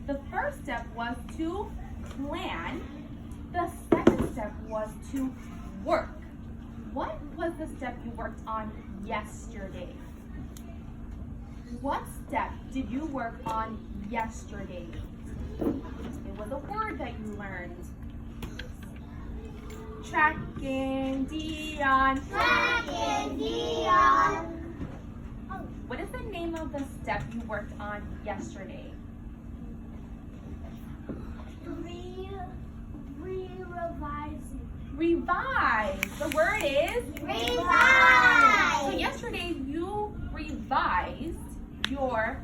The first step was to plan. The second step was to work. What was the step you worked on yesterday? What step did you work on yesterday? It was a word that you learned. Tracking, Dion. Tracking, Dion. What is the name of the step you worked on yesterday? Revising. Revise. The word is? Revise. So yesterday you revised your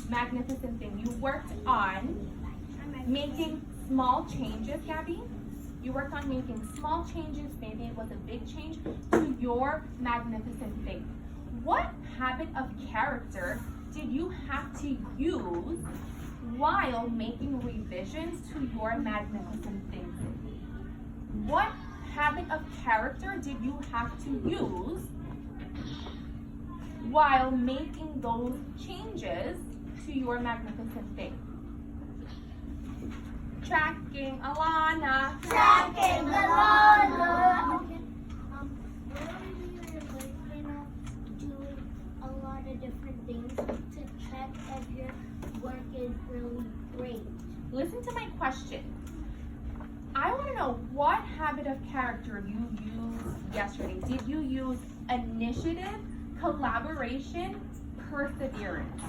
magnificent thing. You worked on making small changes, Gabby. You worked on making small changes, maybe it was a big change, to your magnificent thing. What habit of character did you have to use while making revisions to your magnificent thing? What habit of character did you have to use while making those changes to your magnificent thing? Tracking, Alana. Tracking, Alana. Doing a lot of different things to check if your work is really great. Listen to my question. I want to know what habit of character you used yesterday. Did you use initiative, collaboration, perseverance?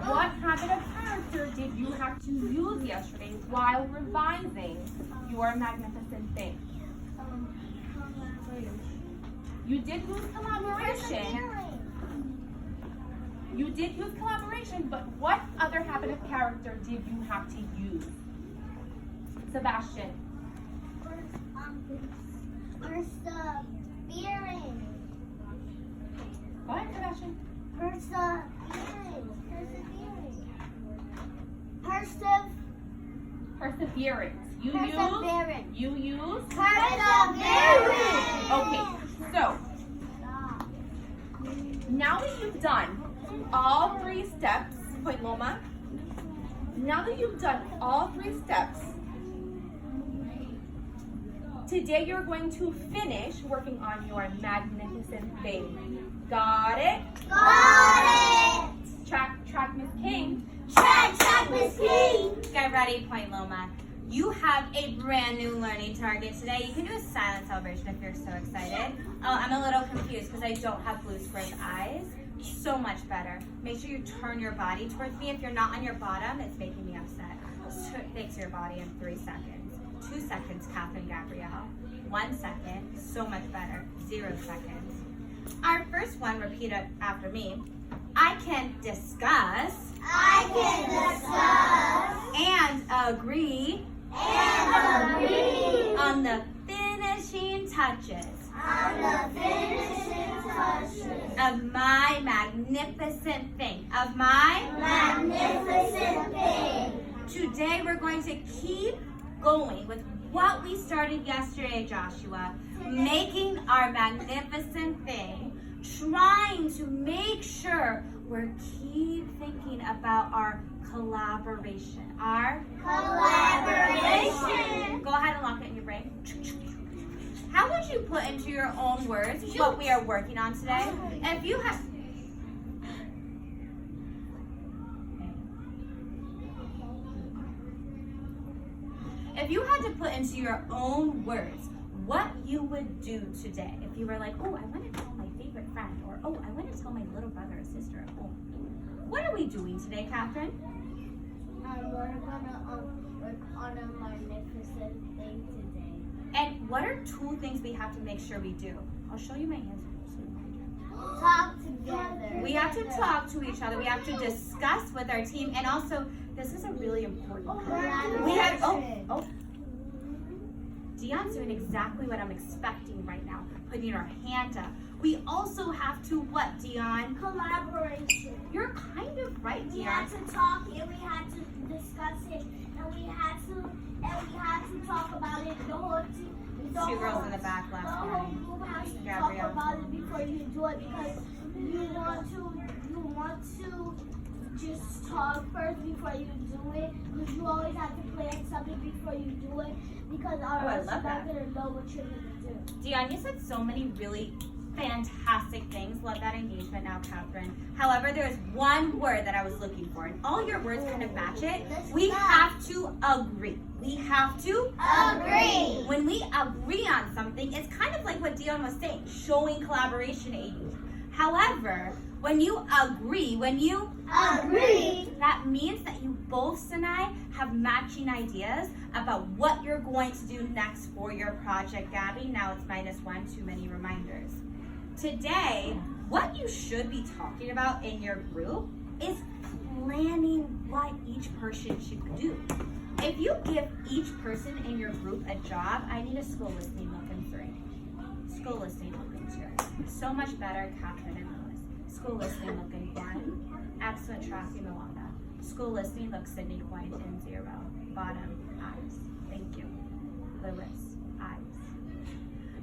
What habit of character did you have to use yesterday while revising your magnificent thing? Collaboration. You did use collaboration. You did use collaboration, but what other habit of character did you have to use? Sebastian. Persevering. Go ahead, Sebastian. Perseverance. You use Perseverance. Okay, so now that you've done all 3 steps, Point Loma, now that you've done all 3 steps, today you're going to finish working on your magnificent thing. Got it? Got it. Track, Miss King. Track, Miss King. Get ready, Point Loma. You have a brand new learning target today. You can do a silent celebration if you're so excited. Oh, I'm a little confused because I don't have blue squared eyes. So much better. Make sure you turn your body towards me. If you're not on your bottom, it's making me upset. Fix your body in 3 seconds. 2 seconds, Catherine Gabrielle. 1 second, so much better. 0 seconds. Our first one, repeat it after me. I can discuss. I can discuss. And agree. On the finishing touches. Of my magnificent thing. Of my magnificent thing. Today we're going to keep going with what we started yesterday, Joshua. Making our magnificent thing. Trying to make sure we're keep thinking about our collaboration. Our collaboration. Go ahead and lock it in your brain. How would you put into your own words what we are working on today? If you have... If you had to put into your own words what you would do today, if you were like, oh, I want to tell my favorite friend, or oh, I want to tell my little brother or sister at home. What are we doing today, Catherine? We're gonna work on a magnificent thing today. And what are 2 things we have to make sure we do? I'll show you my hands. Talk together. We have to talk to each other. We have to discuss with our team. And also, this is a really important part. We have, Dion's doing exactly what I'm expecting right now, putting her hand up. We also have to what, Dion? Collaboration. You're kind of right, We Dion. had to talk and we had to discuss it and we had to talk about it. The whole team. 2 girls in the back The last whole morning. group has to Gabrielle. talk about it before you do it because you want to just talk first before you do it, because you always have to plan something before you do it, because I otherwise love you're not that. gonna know what you're gonna do. Dion, you said so many really fantastic things. Love that engagement now, Catherine. However, there is one word that I was looking for, and all your words kind of match it. We have to agree. We have to Agree. When we agree on something, it's kind of like what Dion was saying, showing collaboration aid. However, when you agree, Agree. that means that you both, Sinai, have matching ideas about what you're going to do next for your project. Gabby, now it's -1, too many reminders. Today, what you should be talking about in your group is planning what each person should do. If you give each person in your group a job, I need a school listing looking 3. School listing looking 2. So much better, Catherine and Lewis. School listing looking 1. Excellent tracking, Milana. School listing looks Sydney White in 0. Bottom, eyes. Thank you. Lewis, eyes.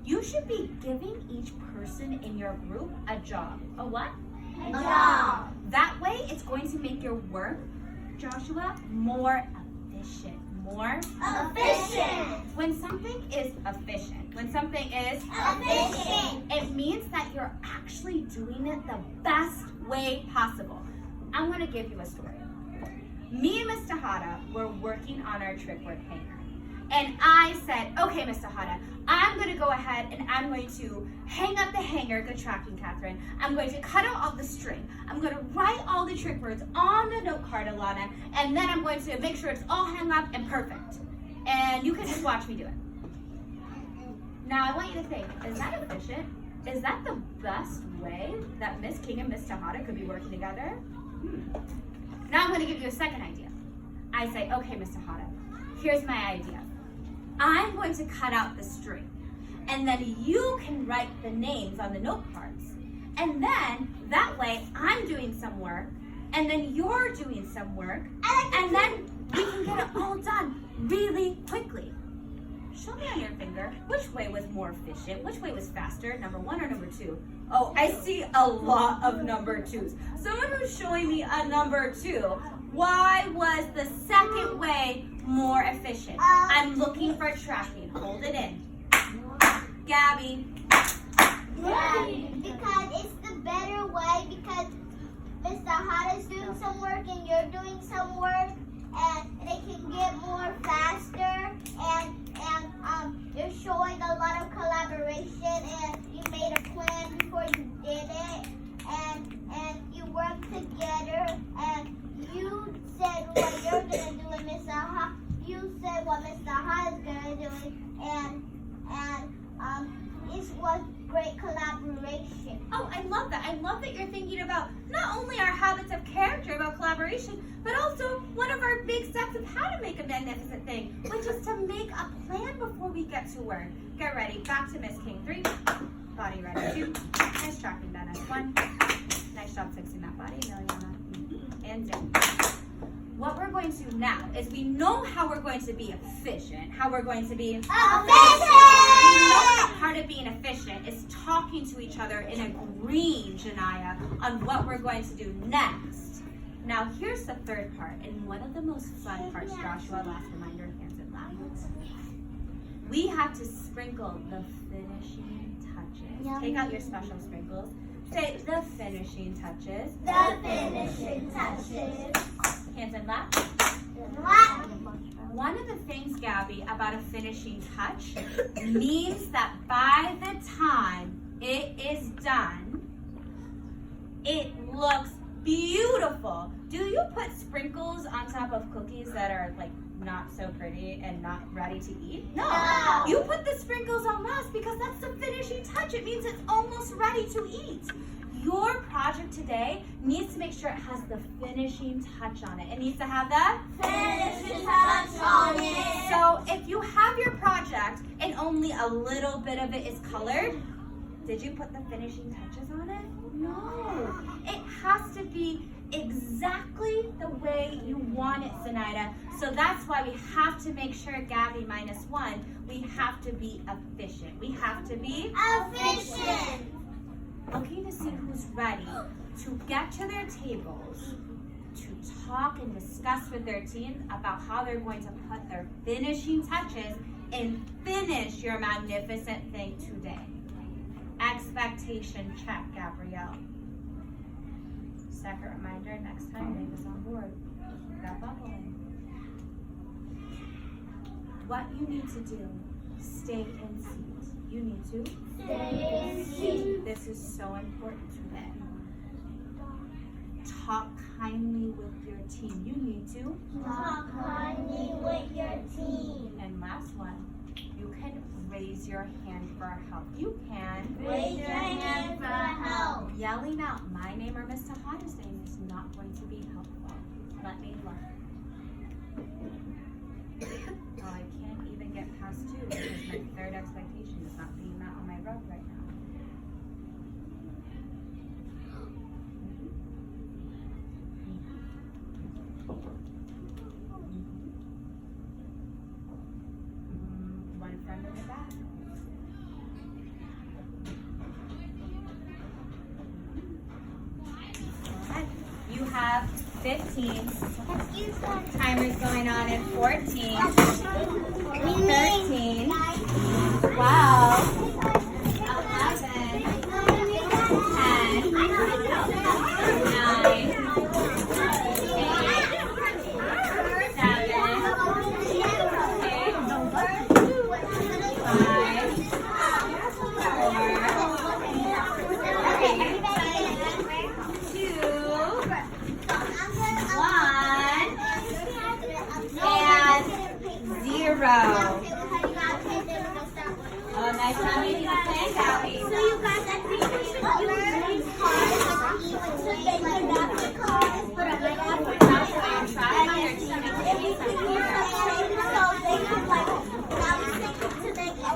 You should be giving each person in your group a job. A what? A job. That way, it's going to make your work, Joshua, more efficient. More Efficient. When something is efficient, Efficient. it means that you're actually doing it the best way possible. I'm going to give you a story. Me and Miss Tejada were working on our trick work hanger. And I said, okay, Miss Tejada, I'm going to go ahead and I'm going to hang up the hanger. Good tracking, Catherine. I'm going to cut out all the string. I'm going to write all the trick words on the note card, Alana, and then I'm going to make sure it's all hung up and perfect. And you can just watch me do it. Now, I want you to think, is that efficient? Is that the best way that Miss King and Miss Tejada could be working together? Now I'm going to give you a second idea. I say, okay, Miss Tejada, here's my idea. I'm going to cut out the string, and then you can write the names on the note cards. And then, that way, I'm doing some work, and then you're doing some work, and then we can get it all done really quickly. Show me on your finger, which way was more efficient? Which way was faster, number 1 or number 2? Oh, I see a lot of number 2s. Someone who's showing me a number 2. Why was the second way more efficient? I'm looking for tracking. Hold it in. Gabby. Because it's the better way, because Mr. Hada's doing some work and you're doing some work, and they can get more faster, and you're showing a lot of collaboration, and you made a plan before you did it, and you worked together, and you said what you're gonna do, and Mr. Ha, you said what Mr. Ha is gonna do, and it was great collaboration. Oh, I love that. I love that you're thinking about not only our habits of character about collaboration, but also one of our big steps of how to make a magnificent thing, which is to make a plan before we get to work. Get ready. Back to Miss King. 3. Body ready. 2. Nice tracking, Dennis. 1. Nice job fixing that body, Liliana. And zip. What we're going to do now is we know how we're going to be efficient, how we're going to be Efficient! We know that part of being efficient is talking to each other and agreeing, Janaya, on what we're going to do next. Now, here's the third part, and one of the most fun parts, Joshua, last reminder, hands in lap. We have to sprinkle the finishing touches. Take out your special sprinkles. Say the finishing touches. The finishing touches. Hands in lap. One of the things, Gabby, about a finishing touch means that by the time it is done, it looks beautiful. Do you put sprinkles on top of cookies that are like not so pretty and not ready to eat? No. You put the sprinkles on last because that's the finishing touch. It means it's almost ready to eat. Your project today needs to make sure it has the finishing touch on it. It needs to have the Finishing touch on it. So if you have your project and only a little bit of it is colored, did you put the finishing touches on it? No. It has to be exactly the way you want it, Zenaida. So that's why we have to make sure, Gabby, -1, we have to be efficient. We have to be Efficient. looking to see who's ready to get to their tables, talk and discuss with their team about how they're going to put their finishing touches and finish your magnificent thing today. Expectation check, Gabrielle. Second reminder, next time Dave is on board. Keep that bubbling. What you need to do, stay in seat. You need to Stay in seat. This is so important today. Talk kindly with your team. You need to Talk kindly with your team. And last one, you can raise your hand for help. You can Raise your hand for help. Yelling out my name or Miss Tejada's name is not going to be helpful. Let me look. Oh, I can't even get past 2 because my third expectation is not being met on my rug right now. One friend in the back. Alright, you have 15. Timer's going on at 14. 13. 12. 11. 10. 9. 0. Oh, nice time making a plan, Gabby. So you guys, I think we should learn cards to make the napkin cards, put a napkin cards, and then so they could like, I was thinking to make a meal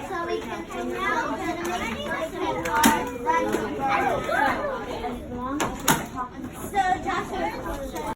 so we can